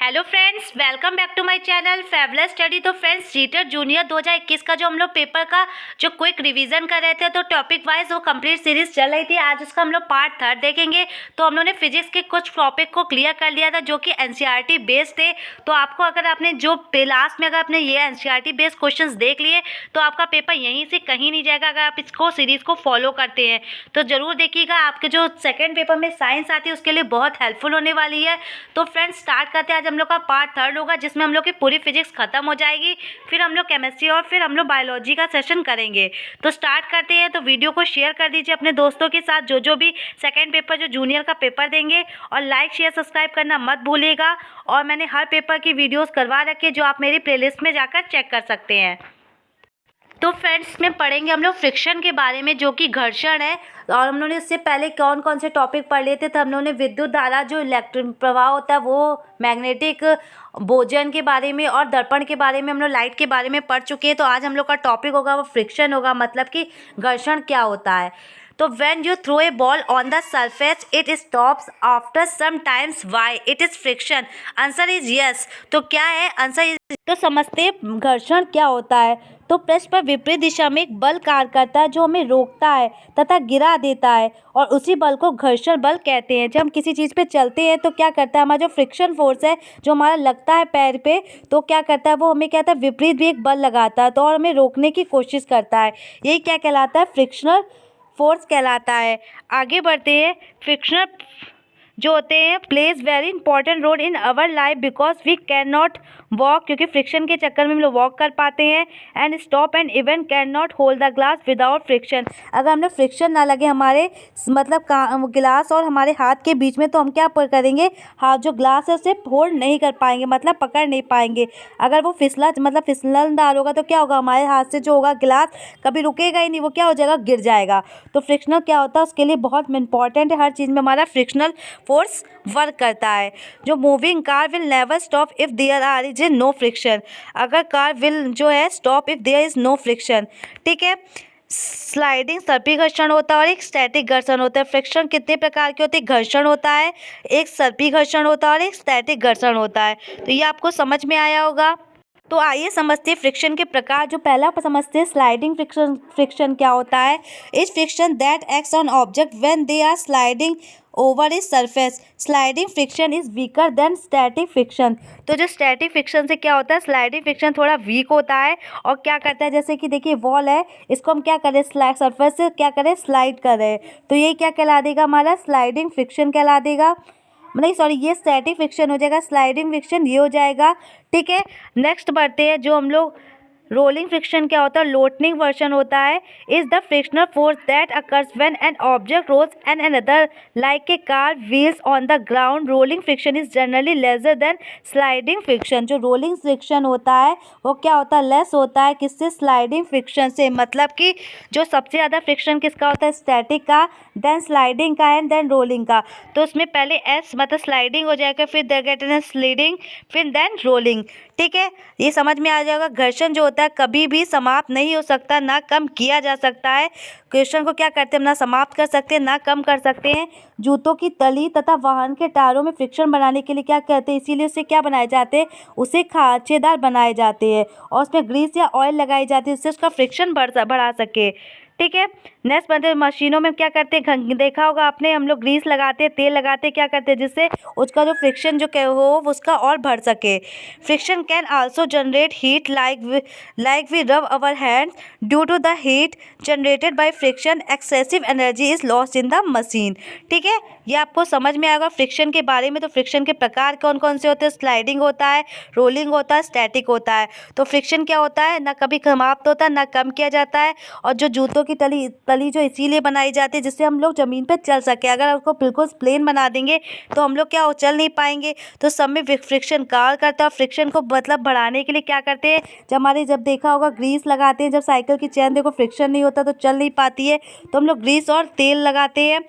Hello friends, welcome back to my channel फेवलेस study. तो friends, जीटर जूनियर 2021 का जो हम लोग पेपर का जो क्विक रिवीजन कर रहे थे, तो टॉपिक वाइज वो कंप्लीट सीरीज चल रही थी। आज उसका हम लोग पार्ट 3 देखेंगे। तो हम लोगों ने फिजिक्स के कुछ टॉपिक को क्लियर कर लिया था जो कि एनसीईआरटी बेस्ड थे। तो आपको अगर आपने जो लास्ट में अगर आपने ये एनसीईआरटी बेस्ड क्वेश्चंस देख लिए तो आपका पेपर यहीं से कहीं नहीं जाएगा अगर आप इसको सीरीज को फॉलो करते हैं। तो ज़रूर देखिएगा, आपके जो सेकेंड पेपर में साइंस आती है उसके लिए बहुत हेल्पफुल होने वाली है। तो फ्रेंड्स, स्टार्ट करते हैं। आज हम लोग का पार्ट 3 होगा जिसमें हम लोग की पूरी फिजिक्स खत्म हो जाएगी, फिर हम लोग केमिस्ट्री और फिर हम लोग बायोलॉजी का सेशन करेंगे। तो स्टार्ट करते हैं। तो वीडियो को शेयर कर दीजिए अपने दोस्तों के साथ जो भी सेकेंड पेपर जो जूनियर का पेपर देंगे, और लाइक शेयर सब्सक्राइब करना मत भूलिएगा। और मैंने हर पेपर की वीडियोस करवा रखी है जो आप मेरी प्लेलिस्ट में जाकर चेक कर सकते हैं। तो फ्रेंड्स, में पढ़ेंगे हम लोग फ्रिक्शन के बारे में जो कि घर्षण है। और हम लोगों ने इससे पहले कौन कौन से टॉपिक पढ़ लिए थे। तो हम लोगों ने विद्युत धारा जो इलेक्ट्रिक प्रवाह होता है वो, मैग्नेटिक भोजन के बारे में और दर्पण के बारे में, हम लोग लाइट के बारे में पढ़ चुके हैं। तो आज हम लोग का टॉपिक होगा वो फ्रिक्शन होगा, मतलब कि घर्षण क्या होता है। तो when you throw a ball on the surface it stops after some times, why it is friction? Answer is yes। तो क्या है आंसर इज, तो समझते हैं घर्षण क्या होता है। तो पृष्ठ पर विपरीत दिशा में एक बल कार्य करता है जो हमें रोकता है तथा गिरा देता है, और उसी बल को घर्षण बल कहते हैं। जब हम किसी चीज़ पे चलते हैं तो क्या करता है, हमारा जो फ्रिक्शन फोर्स है जो हमारा लगता है पैर पे, तो क्या करता है वो हमें कहता है विपरीत भी एक बल लगाता है, तो और हमें रोकने की कोशिश करता है। यही क्या कहलाता है, फ्रिक्शनल फोर्स कहलाता है। आगे बढ़ते हैं। फ्रिक्शनल जो होते हैं plays very important role in our life because we can not walk, क्योंकि फ्रिक्शन के चक्कर में हम लोग वॉक कर पाते हैं। And stop and even can not hold the glass without friction. अगर हम लोग फ्रिक्शन ना लगे हमारे मतलब गिलास और हमारे हाथ के बीच में, तो हम क्या करेंगे, हाथ जो ग्लास है उसे होल्ड नहीं कर पाएंगे, मतलब पकड़ नहीं पाएंगे। अगर वो फिसलनदार होगा तो क्या होगा, हमारे हाथ से जो होगा गिलास कभी रुकेगा ही नहीं, वो क्या हो जाएगा, गिर जाएगा। तो फ्रिक्शनल क्या होता है उसके लिए बहुत इंपॉर्टेंट है। हर चीज़ में हमारा फ्रिक्शनल फोर्स वर्क करता है। जो moving car will never stop if there are is no friction. अगर कार विल जो है stop if there is no friction, ठीक है। स्लाइडिंग सर्पी घर्षण होता है और एक स्टैटिक घर्षण होता है। फ्रिक्शन कितने प्रकार के होते हैं, घर्षण होता है, एक सर्पी घर्षण होता है और एक स्टैटिक घर्षण होता है। तो ये आपको समझ में आया होगा। तो आइए समझते हैं फ्रिक्शन के प्रकार। जो पहला समझते हैं स्लाइडिंग फ्रिक्शन। फ्रिक्शन क्या होता है, is friction that acts on object when they are sliding over is surface. Sliding friction is weaker than static friction. तो जो स्टैटिक फ्रिक्शन से क्या होता है, स्लाइडिंग फ्रिक्शन थोड़ा वीक होता है और क्या करता है, जैसे कि देखिए वॉल है, इसको हम क्या करें, सरफेस से क्या करें, स्लाइड कर रहे हैं, तो ये क्या कहला देगा, हमारा स्लाइडिंग फ्रिक्शन कहला देगा। नहीं सॉरी, ये स्टैटिक फ्रिक्शन हो जाएगा, स्लाइडिंग फ्रिक्शन ये हो जाएगा, ठीक है। नेक्स्ट बढ़ते हैं। जो हम लोग रोलिंग फ्रिक्शन क्या होता है, लोटनिंग वर्जन होता है, is the frictional force that occurs when an object rolls and another like a car wheels on the ground. Rolling friction is generally lesser than sliding friction. जो रोलिंग फ्रिक्शन होता है वो क्या होता है, लेस होता है, किससे, स्लाइडिंग फ्रिक्शन से। मतलब कि जो सबसे ज़्यादा फ्रिक्शन किसका होता है, स्टैटिक का, देन स्लाइडिंग का एंड देन रोलिंग का। तो उसमें पहले एस मतलब स्लाइडिंग हो जाएगा, फिर देन स्लीडिंग, फिर देन रोलिंग, ठीक है। ये समझ में आ जाएगा। घर्षण जो होता है कभी भी समाप्त नहीं हो सकता, ना कम किया जा सकता है। घर्षण को क्या करते हैं, ना समाप्त कर सकते हैं ना कम कर सकते हैं। जूतों की तली तथा वाहन के टायरों में फ्रिक्शन बनाने के लिए क्या कहते हैं, इसीलिए उसे क्या बनाए जाते हैं, उसे खांचेदार बनाए जाते हैं और उसमें ग्रीस या ऑयल लगाई जाती है जिससे उसका फ्रिक्शन बढ़ा सके, ठीक है। नेक्स्ट बनते हैं मशीनों में क्या करते हैं, देखा होगा आपने, हम लोग ग्रीस लगाते हैं, तेल लगाते हैं, क्या करते हैं, जिससे उसका जो फ्रिक्शन जो हो उसका और बढ़ सके। Friction can also generate heat like we rub our hands due to the heat generated by friction excessive energy is lost in the machine, ठीक है। ये आपको समझ में आएगा फ्रिक्शन के बारे में। तो फ्रिक्शन के प्रकार कौन कौन से होते हैं, स्लाइडिंग होता है, रोलिंग होता है, स्टैटिक होता है। तो फ्रिक्शन क्या होता है, ना कभी समाप्त होता है ना कम किया जाता है। और जो जूतों की तली जो इसीलिए बनाई जाती है जिससे हम लोग ज़मीन पे चल सके। अगर उसको बिल्कुल प्लेन बना देंगे तो हम लोग क्या चल नहीं पाएंगे। तो सब में फ्रिक्शन कार्य करता है। फ्रिक्शन को मतलब बढ़ाने के लिए क्या करते हैं, जब देखा होगा ग्रीस लगाते हैं, जब साइकिल की चैन देखो फ्रिक्शन नहीं होता तो चल नहीं पाती है, तो हम लोग ग्रीस और तेल लगाते हैं।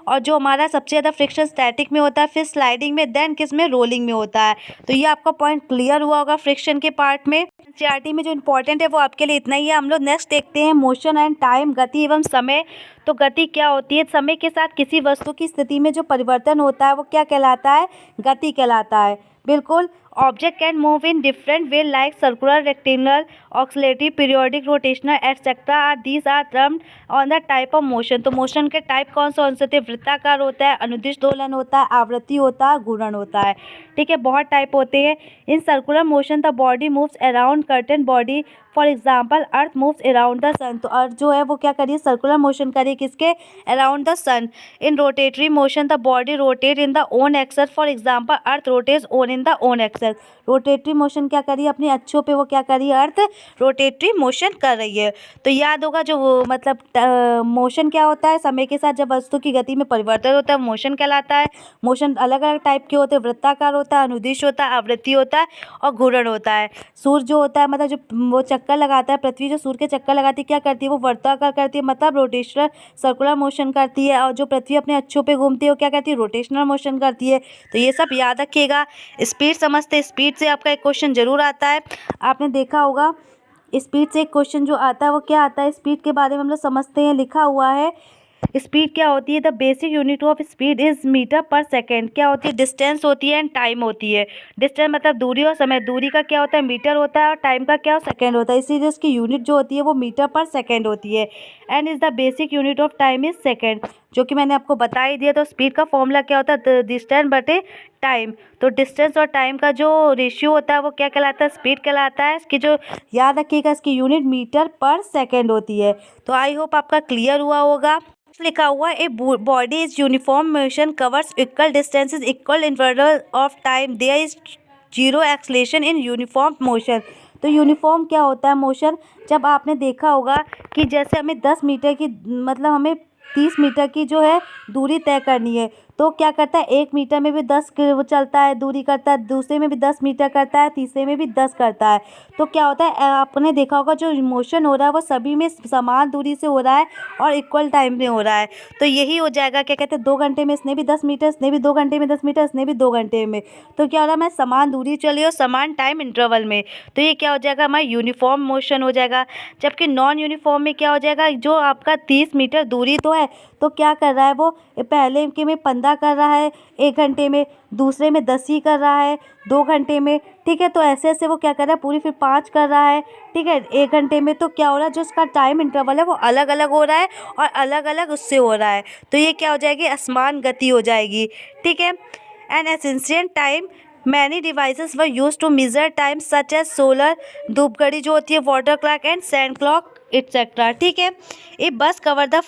और जो हमारा सबसे ज़्यादा फ्रिक्शन स्टैटिक में होता है, फिर स्लाइडिंग में, देन किस में, रोलिंग में होता है। तो ये आपका पॉइंट क्लियर हुआ होगा फ्रिक्शन के पार्ट में। एनसीईआरटी में जो इंपॉर्टेंट है वो आपके लिए इतना ही है। हम लोग नेक्स्ट देखते हैं मोशन एंड टाइम, गति एवं समय। तो गति क्या होती है, समय के साथ किसी वस्तु की स्थिति में जो परिवर्तन होता है वो क्या कहलाता है, गति कहलाता है, बिल्कुल। Object can move in different way like circular, rectangular, oscillatory, periodic, rotational, etc. These are termed on the type of motion. तो मोशन के टाइप कौन से होते हैं? वृत्ताकार होता है, अनुदिश दोलन होता है, आवृत्ति होता है, घूर्णन होता है। ठीक है, बहुत टाइप होते हैं। In circular motion the body moves around certain body, for example earth moves around the sun. तो अर्थ जो है वो क्या करिए? सर्कुलर मोशन करिए किसके? Around the sun. In rotatory motion the body rotate in the own axis, for example earth rotates own in the own axis. Rotatory motion क्या करिए? अपनी अक्षों पे वो क्या करिए? अर्थ रोटेटरी मोशन कर रही है। तो याद होगा जो वो मतलब मोशन क्या होता है? समय के साथ जब वस्तु की गति में परिवर्तन होता है मोशन कहलाता है। मोशन अलग अलग टाइप के होते हैं, वृत्ताकार होता है, अनुदिश होता है, आवृत्ति होता है और घूर्णन होता है। सूर्य जो होता है मतलब जो वो चक्कर लगाता है, पृथ्वी जो सूर्य के चक्कर लगाती है क्या करती है? वो वृत्ताकार करती है, मतलब रोटेशनल सर्कुलर मोशन करती है। और जो पृथ्वी अपने अक्षों पे घूमती है वो क्या करती है? रोटेशनल मोशन करती है। तो ये सब याद रखिएगा। स्पीड समझते, स्पीड से आपका एक क्वेश्चन जरूर आता है, आपने देखा होगा। स्पीड से एक क्वेश्चन जो आता है वो क्या आता है? स्पीड के बारे में हम लोग समझते हैं, लिखा हुआ है स्पीड क्या होती है? The basic unit of speed is metre per second. क्या होती है? डिस्टेंस होती है एंड टाइम होती है। डिस्टेंस मतलब दूरी और समय, दूरी का क्या होता है? मीटर होता है और टाइम का क्या? सेकेंड होता है। इसीलिए उसकी यूनिट जो होती है वो मीटर पर सेकेंड होती है। And is the basic unit of time is second, जो कि मैंने आपको बता ही दिया। तो स्पीड का फॉर्मूला क्या होता है? डिस्टेंस बटे टाइम। तो डिस्टेंस और टाइम का जो रेशियो होता है वो क्या कहलाता है? स्पीड कहलाता है। इसकी जो याद रखिएगा इसकी यूनिट मीटर पर सेकेंड होती है। तो आई होप आपका क्लियर हुआ होगा। लिखा हुआ a body is uniform motion covers equal distances equal interval of time there is zero acceleration in uniform motion. तो यूनिफॉर्म क्या होता है? मोशन जब आपने देखा होगा कि जैसे हमें 10 मीटर की मतलब हमें 30 मीटर की जो है दूरी तय करनी है, तो क्या करता है? 1 मीटर में भी 10 वो चलता है, दूरी करता है, दूसरे में भी 10 मीटर करता है, तीसरे में भी 10 करता है। तो क्या होता है? आपने देखा होगा जो मोशन हो रहा है वो सभी में समान दूरी से हो रहा है और इक्वल टाइम में हो रहा है। तो यही हो जाएगा, क्या कहते हैं? 2 घंटे में इसने भी 10 मीटर, इसने भी 2 घंटे में 10 मीटर, इसने भी 2 घंटे में। तो क्या हो रहा है? मैं समान दूरी चली और समान टाइम इंटरवल में। तो ये क्या हो जाएगा? हमारा यूनिफॉर्म मोशन हो जाएगा। जबकि नॉन यूनिफॉर्म में क्या हो जाएगा? जो आपका 30 मीटर दूरी तो है, तो क्या कर रहा है वो? पहले के में 15 कर रहा है 1 घंटे में, दूसरे में 10 ही कर रहा है 2 घंटे में। ठीक है, तो ऐसे ऐसे वो क्या कर रहा है? पूरी फिर 5 कर रहा है। ठीक है, 1 घंटे में। तो क्या हो रहा है? जो उसका टाइम इंटरवल है वो अलग अलग हो रहा है और अलग अलग उससे हो रहा है। तो ये क्या हो जाएगी? असमान गति हो जाएगी। ठीक है, an essential time many devices were use to measure time such as solar, धूप घड़ी जो होती है, water clock and sand clock etcetera. ठीक है, a bus cover the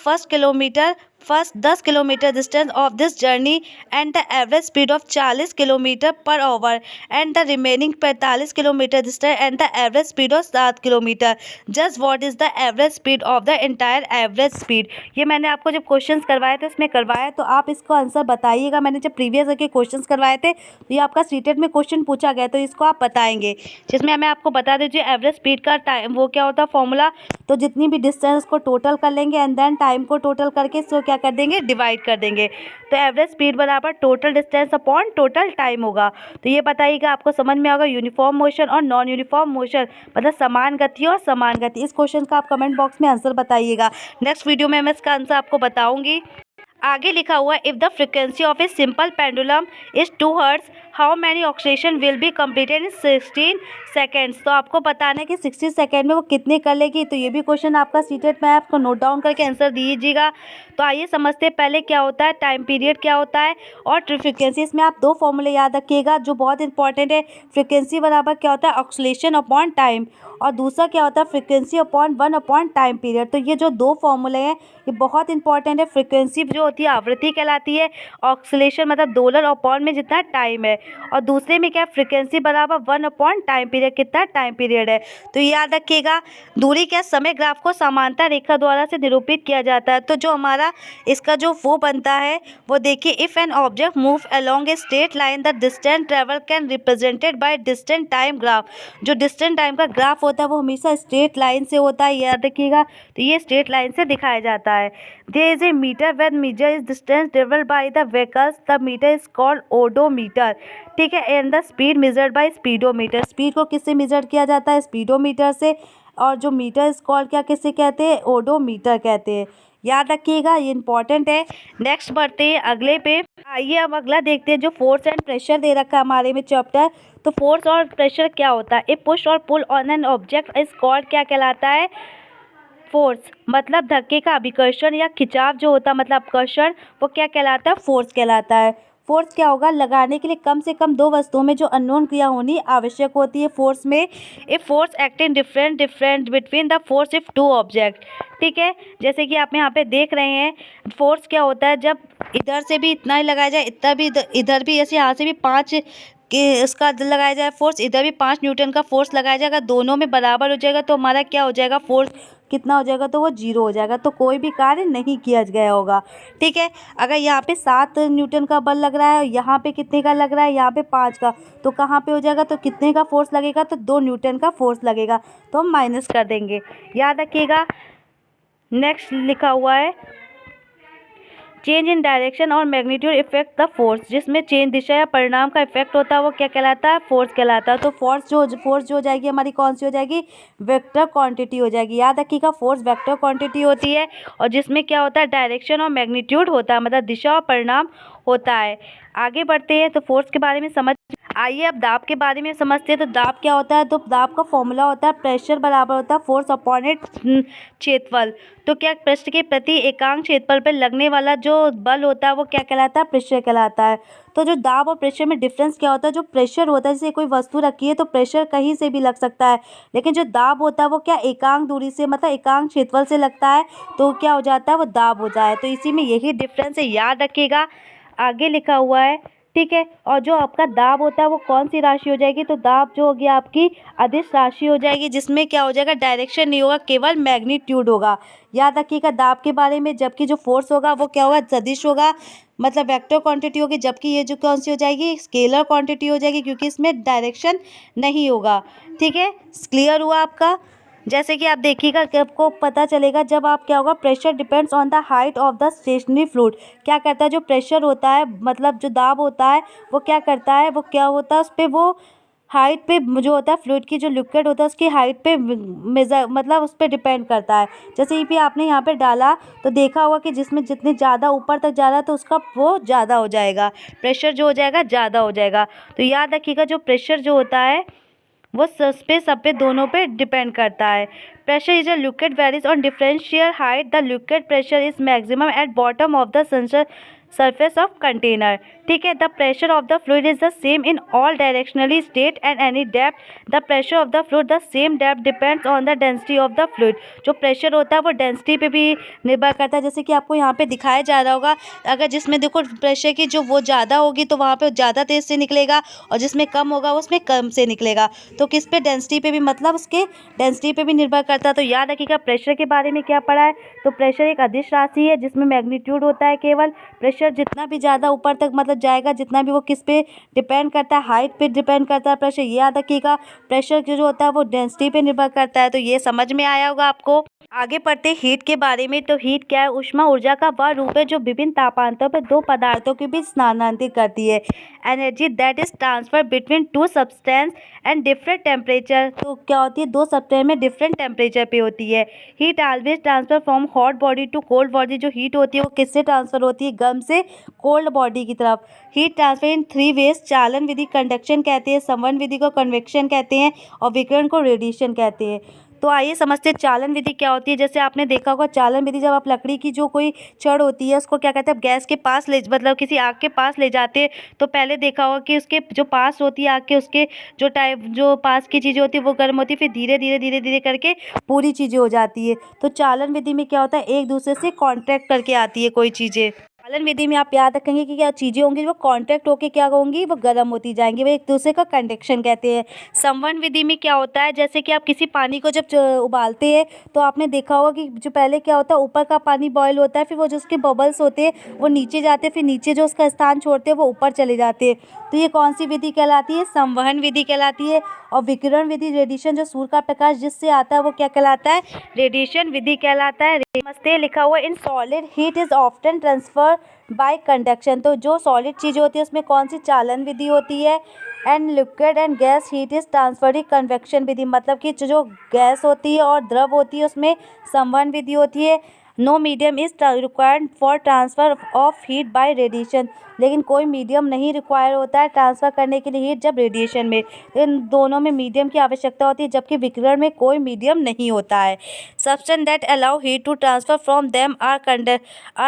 first 10 kilometre distance of this journey and the average speed of 40 kilometre per hour and the remaining 45 kilometre distance and the average speed of 7 kilometre. Just what is the average speed of the entire average speed. ये मैंने आपको जब questions करवाए थे उसमें करवाया, तो आप इसको आंसर बताइएगा। मैंने जब प्रीवियस के क्वेश्चंस करवाए थे तो ये आपका सीटेट में क्वेश्चन पूछा गया, तो इसको आप बताएंगे। जिसमें मैं आपको बता दीजिए एवरेज स्पीड का टाइम वो क्या होता है फॉर्मूला। तो जितनी भी डिस्टेंस को टोटल कर लेंगे एंड देन टाइम को टोटल करके इसको क्या कर देंगे? डिवाइड कर देंगे। तो एवरेज स्पीड बराबर total distance upon total time होगा। तो ये बताइएगा, आपको समझ में होगा यूनिफॉर्म मोशन और नॉन यूनिफॉर्म मोशन मतलब समान गति और समान गति। इस क्वेश्चन का आप कमेंट बॉक्स में आंसर बताइएगा। नेक्स्ट वीडियो में मैं इसका आंसर आपको बताऊंगी। आगे लिखा हुआ है if the frequency of a simple pendulum is 2 hertz how many oscillation will be completed in 16 seconds. तो आपको बताना है कि 60 सेकेंड में वो कितने कर लेगी। तो ये भी क्वेश्चन आपका सीटेट में है, आपको नोट डाउन करके आंसर दीजिएगा। तो आइए समझते हैं पहले क्या होता है, टाइम पीरियड क्या होता है और फ्रिक्वेंसी। इसमें आप 2 फॉर्मूले याद रखिएगा जो बहुत इंपॉर्टेंट है। फ्रिक्वेंसी बराबर क्या होता है? ऑक्सीलेशन अपॉन टाइम, और दूसरा क्या होता है? Frequency upon 1 upon time period. तो ये जो 2 फॉर्मूले हैं ये बहुत इंपॉर्टेंट है। फ्रिक्वेंसी जो होती है आवृत्ति कहलाती है, ऑक्सीलेशन मतलब दोलन अपॉन में जितना टाइम है, और दूसरे में क्या? फ्रिक्वेंसी बराबर 1 अपॉन टाइम पीरियड, कितना टाइम पीरियड है। तो ये याद रखिएगा। दूरी क्या? समय ग्राफ को समांतर रेखा द्वारा से निरूपित किया जाता है। तो जो हमारा इसका जो वो बनता है वो देखिए, if an object move along a straight line the distance travel can represented by distance time graph. जो डिस्टेंस टाइम का ग्राफ होता है वो हमेशा स्ट्रेट लाइन से होता है, याद रखिएगा। तो ये स्ट्रेट लाइन से दिखाया जाता है। There is a meter when measure is distance travelled by the vehicles the meter is called odometer. ठीक है, and the speed measured by speedometer. Speed को किससे मेजर किया जाता है? स्पीडोमीटर से। और जो मीटर इज कॉल्ड क्या किससे कहते हैं? ओडोमीटर कहते हैं। याद रखिएगा, ये इंपॉर्टेंट है। नेक्स्ट बढ़ते हैं अगले पे। आइए अब अगला देखते हैं, जो फोर्स एंड प्रेशर दे रखा है हमारे में चैप्टर। तो फोर्स और प्रेशर क्या होता है? ए पुश और pull on an object is called, क्या कहलाता है? फोर्स। मतलब धक्के का अभिकर्षण या खिंचाव जो होता है, मतलब आकर्षण, वो क्या कहलाता है? फोर्स कहलाता है। फोर्स क्या होगा? लगाने के लिए कम से कम दो वस्तुओं में जो अननोन क्रिया होनी आवश्यक होती है फोर्स में। A force acting different between the force if two object. ठीक है, जैसे कि आप यहाँ पे देख रहे हैं, फोर्स क्या होता है? जब इधर से भी इतना ही लगाया जाए, इतना भी, इधर भी, ऐसे यहाँ से भी 5 कि इसका लगाया जाए फोर्स, इधर भी 5 न्यूटन का फोर्स लगाया जाएगा, दोनों में बराबर हो जाएगा तो हमारा क्या हो जाएगा? फोर्स कितना हो जाएगा? तो वो 0 हो जाएगा, तो कोई भी कार्य नहीं किया गया होगा। ठीक है, अगर यहाँ पे 7 न्यूटन का बल लग रहा है, यहाँ पे कितने का लग रहा है? यहाँ पे 5 का, तो कहाँ पे हो जाएगा? तो कितने का फोर्स लगेगा? तो 2 न्यूटन का फोर्स लगेगा, तो हम माइनस कर देंगे, याद रखिएगा। नेक्स्ट लिखा हुआ है, चेंज इन डायरेक्शन और मैग्नीट्यूड इफेक्ट द फोर्स, जिसमें चेंज दिशा या परिणाम का इफेक्ट होता है वो क्या कहलाता है? फोर्स कहलाता है। तो फोर्स जो हो जाएगी हमारी, कौन सी हो जाएगी? वेक्टर क्वांटिटी हो जाएगी। याद रखिएगा, फोर्स वेक्टर क्वांटिटी होती है, और जिसमें क्या होता है? डायरेक्शन और मैग्नीट्यूड होता है, मतलब दिशा और परिणाम होता है। आगे बढ़ते हैं, तो फोर्स के बारे में समझ। आइए अब दाब के बारे में समझते हैं। तो दाब क्या होता है? तो दाब का फॉर्मूला होता है, प्रेशर बराबर होता है फोर्स अपॉन इट क्षेत्रफल। तो क्या पृष्ठ के प्रति एकांक क्षेत्रफल पर लगने वाला जो बल होता है वो क्या कहलाता है? प्रेशर कहलाता है। तो जो दाब और प्रेशर में डिफरेंस क्या होता है? जो प्रेशर होता है, जैसे कोई वस्तु रखी है तो प्रेशर कहीं से भी लग सकता है, लेकिन जो दाब होता है वो क्या एकांक दूरी से, मतलब एकांक क्षेत्रफल से लगता है, तो क्या हो जाता है? वो दाब हो जाए। तो इसी में यही डिफरेंस है, याद रखिएगा। आगे लिखा हुआ है, ठीक है। और जो आपका दाब होता है वो कौन सी राशि हो जाएगी? तो दाब जो होगी आपकी अदिश राशि हो जाएगी, जिसमें क्या हो जाएगा? डायरेक्शन नहीं होगा, केवल मैग्नीट्यूड होगा। याद रखिएगा दाब के बारे में। जबकि जो फोर्स होगा वो क्या होगा? सदिश होगा, मतलब वेक्टर क्वांटिटी होगी। जबकि ये जो कौन सी हो जाएगी? स्केलर क्वांटिटी हो जाएगी, क्योंकि इसमें डायरेक्शन नहीं होगा। ठीक है, क्लियर हुआ आपका? जैसे कि आप देखिएगा कि आपको पता चलेगा, जब आप क्या होगा? Pressure depends on the height of the stationary fluid. क्या करता है? जो प्रेशर होता है, मतलब जो दाब होता है, वो क्या करता है? वो क्या होता है? उस पर वो हाइट पे जो होता है फ्लूइड की, जो लिक्विड होता है उसकी हाइट पे मेजर, मतलब उस पर डिपेंड करता है। जैसे ही भी आपने यहाँ पे डाला तो देखा होगा कि जिसमें जितने ज़्यादा ऊपर तक जा रहा है तो उसका वो ज़्यादा हो जाएगा, प्रेशर जो हो जाएगा ज़्यादा हो जाएगा। तो याद रखिएगा, जो प्रेशर जो होता है वो सब पे दोनों पे डिपेंड करता है। Pressure is a liquid varies on differential height, the liquid pressure is maximum at bottom of the surface of container। ठीक है, the pressure of the fluid is the same in all directionally state and any depth. The pressure of the fluid the same depth depends on the density of the fluid. जो pressure होता है वो density पे भी निर्भर करता है, जैसे कि आपको यहाँ पे दिखाया जा रहा होगा। अगर जिसमें देखो प्रेशर की जो वो ज़्यादा होगी तो वहाँ पे ज़्यादा तेज़ से निकलेगा, और जिसमें कम होगा उसमें कम से निकलेगा। तो किस पे? डेंसिटी पे भी, मतलब उसके डेंसिटी पे भी निर्भर करता है। तो याद रखिएगा प्रेशर के बारे में क्या पढ़ा है। तो प्रेशर एक अदिश राशि है, जिसमें मैग्नीट्यूड होता है केवल। प्रेशर जितना भी ज़्यादा ऊपर तक मतलब जाएगा, जितना भी, वो किस पे डिपेंड करता है? हाइट पे डिपेंड करता है प्रेशर। ये याद रखिएगा, प्रेशर जो होता है वो डेंसिटी पे निर्भर करता है। तो ये समझ में आया होगा आपको। आगे पढ़ते हीट के बारे में। तो हीट क्या है? ऊष्मा ऊर्जा का वह रूप है जो विभिन्न तापांतरों पर दो पदार्थों के बीच स्थानांतरित करती है। Energy that is transfer between two substance and different temperature. तो क्या होती है? दो सब्सटेंस में डिफरेंट टेम्परेचर पे होती है। Heat always transfer from hot body to cold body. जो हीट होती है वो किससे ट्रांसफर होती है? गर्म से कोल्ड बॉडी की तरफ। Heat transfer in 3 ways. चालन विधि कंडक्शन कहते हैं, संवहन विधि को कन्वेक्शन कहते हैं, और विकिरण को रेडिएशन कहते हैं। तो आइए समझते हैं चालन विधि क्या होती है। जैसे आपने देखा होगा, चालन विधि, जब आप लकड़ी की जो कोई छड़ होती है उसको क्या कहते हैं? गैस के पास ले, मतलब किसी आग के पास ले जाते हैं, तो पहले देखा होगा कि उसके जो पास होती है आग के, उसके जो पास की चीज़ें होती है वो गर्म होती है, फिर धीरे धीरे धीरे धीरे करके पूरी चीज़ें हो जाती है। तो चालन विधि में क्या होता है? एक दूसरे से कॉन्ट्रैक्ट करके आती है कोई चीज़ें। चालन विधि में आप याद रखेंगे कि क्या चीज़ें होंगी वो कॉन्ट्रैक्ट होकर क्या होंगी? वो गर्म होती जाएंगी, वो एक दूसरे का कंडक्शन कहते हैं। संवहन विधि में क्या होता है? जैसे कि आप किसी पानी को जब उबालते हैं तो आपने देखा होगा कि जो पहले क्या होता है, ऊपर का पानी बॉयल होता है, फिर वो जो उसके बबल्स होते हैं वो नीचे जाते हैं, फिर नीचे जो उसका स्थान छोड़ते हैं वो ऊपर चले जाते हैं। तो ये कौन सी विधि कहलाती है? संवहन विधि कहलाती है। और विकिरण विधि, रेडिएशन, जो सूर्य का प्रकाश जिससे आता है वो क्या कहलाता है? रेडिएशन विधि कहलाता है। नमस्ते लिखा हुआ in solid heat is often transfer by conduction. तो जो सॉलिड चीज़ होती है उसमें कौन सी? चालन विधि होती है। And liquid and gas heat is transferring convection विधि। मतलब कि जो गैस होती है और द्रव होती है उसमें संवहन विधि होती है। No medium is required for transfer of heat by radiation, लेकिन कोई मीडियम नहीं रिक्वायर होता है ट्रांसफ़र करने के लिए हीट जब रेडिएशन में, इन दोनों में मीडियम की आवश्यकता होती है, जबकि विकिरण में कोई मीडियम नहीं होता है। Substance that allow heat to transfer from them are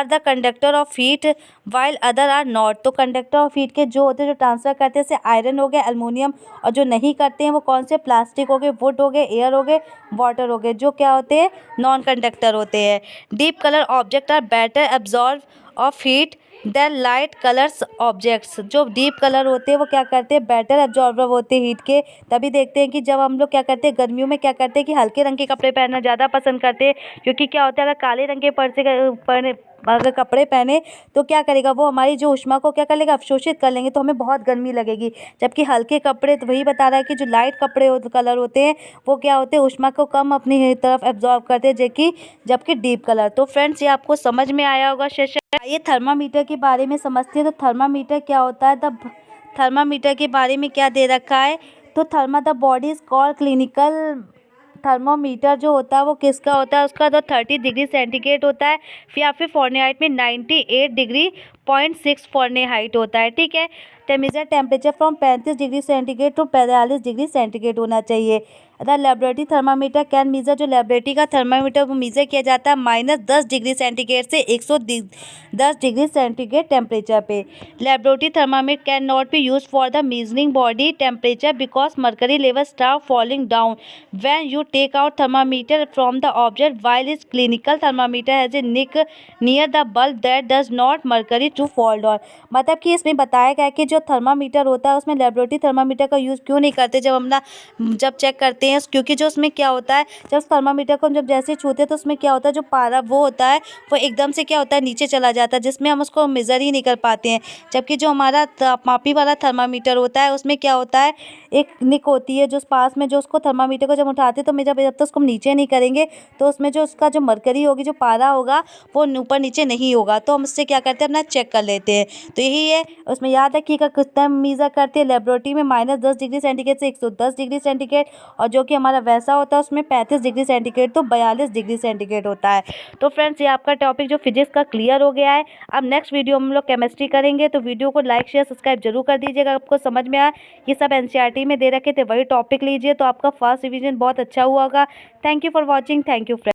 the conductor of heat while other are not. तो कंडक्टर ऑफ हीट के जो होते हैं, जो ट्रांसफ़र करते हैं, जैसे आयरन हो गया, एल्युमिनियम, और जो नहीं करते हैं वो कौन से, प्लास्टिक हो गए, वुड हो गए, एयर हो गए, वाटर हो गए, जो क्या होते हैं, नॉन कंडक्टर होते हैं। Deep colour object are better absorb of heat than light colours objects. जो डीप कलर होते हैं वो क्या करते हैं, बेटर एब्जॉर्बर होते हैं हीट के। तभी देखते हैं कि जब हम लोग क्या करते हैं, गर्मियों में क्या करते हैं कि हल्के रंग के कपड़े पहनना ज़्यादा पसंद करते हैं, क्योंकि क्या होता है, अगर काले रंग के अगर कपड़े पहने तो क्या करेगा, वो हमारी जो ऊष्मा को क्या कर लेगा, अवशोषित कर लेंगे, तो हमें बहुत गर्मी लगेगी। जबकि हल्के कपड़े, तो वही बता रहा है कि जो लाइट कपड़े कलर होते हैं वो क्या होते हैं, ऊष्मा को कम अपनी तरफ एब्जॉर्ब करते हैं, जबकि डीप कलर। तो फ्रेंड्स, ये आपको समझ में आया होगा सेशन। आइए थर्मामीटर के बारे में समझते हैं। तो थर्मामीटर क्या होता है, थर्मामीटर के बारे में क्या दे रखा है, तो the body is called clinical thermometer जो होता है वो किसका होता है, उसका तो 30 डिग्री सेंटीग्रेड होता है, या फिर फ़ारेनहाइट में 98.6 फ़ारेनहाइट होता है, ठीक है। Measure temperature from 35 degree centigrade to 45 degree centigrade होना चाहिए। The laboratory thermometer can measure, जो लेबोरेटरी का थर्मामीटर वो मीज़र किया जाता है -10 डिग्री सेंटीग्रेड से 110 डिग्री सेंटीग्रेड टेम्परेचर पे। Laboratory thermometer can not be use for the measuring body temperature because mercury level start falling down when you take out thermometer from the object, while is clinical thermometer has A Nick near the bulb that does not mercury to fall down. मतलब कि इसमें बताया गया है कि जो thermometer होता है उसमें लेबोरेटरी थर्मामीटर का यूज़ क्यों नहीं करते जब चेक करते हैं, क्योंकि जो उसमें क्या होता है, जब थर्मामीटर को जब जैसे छूते हैं तो उसमें क्या होता है, जो पारा वो होता है वो एकदम से क्या होता है, नीचे चला जाता है, जिसमें हम उसको मेज़र ही नहीं कर पाते हैं। जबकि जो हमारा तापमापी वाला थर्मामीटर होता है उसमें क्या होता है, एक निक होती है जो पास में, जो उसको थर्मामीटर को जब उठाते हैं तो जब तक उसको नीचे नहीं करेंगे तो उसमें जो उसका जो मरकरी होगी, जो पारा होगा वो ऊपर नीचे नहीं होगा, तो हम उससे क्या करते हैं, अपना चेक कर लेते हैं। तो यही है, उसमें याद रखिएगा कितना मीज़र करते हैं लेबोरेटरी में, -10 डिग्री सेंटीग्रेड से 110 डिग्री सेंटीग्रेड, और जो कि हमारा वैसा होता है उसमें 35 डिग्री सेंटीग्रेड तो 42 डिग्री सेंटीग्रेड होता है। तो फ्रेंड्स, ये आपका टॉपिक जो फिजिक्स का क्लियर हो गया है। अब नेक्स्ट वीडियो हम लोग केमिस्ट्री करेंगे, तो वीडियो को लाइक शेयर सब्सक्राइब जरूर कर दीजिएगा। आपको समझ में आया, ये सब एनसीईआरटी में दे रखे थे, वही टॉपिक लीजिए तो आपका फर्स्ट रिवीजन बहुत अच्छा हुआ होगा। Thank you for watching. Thank you friends.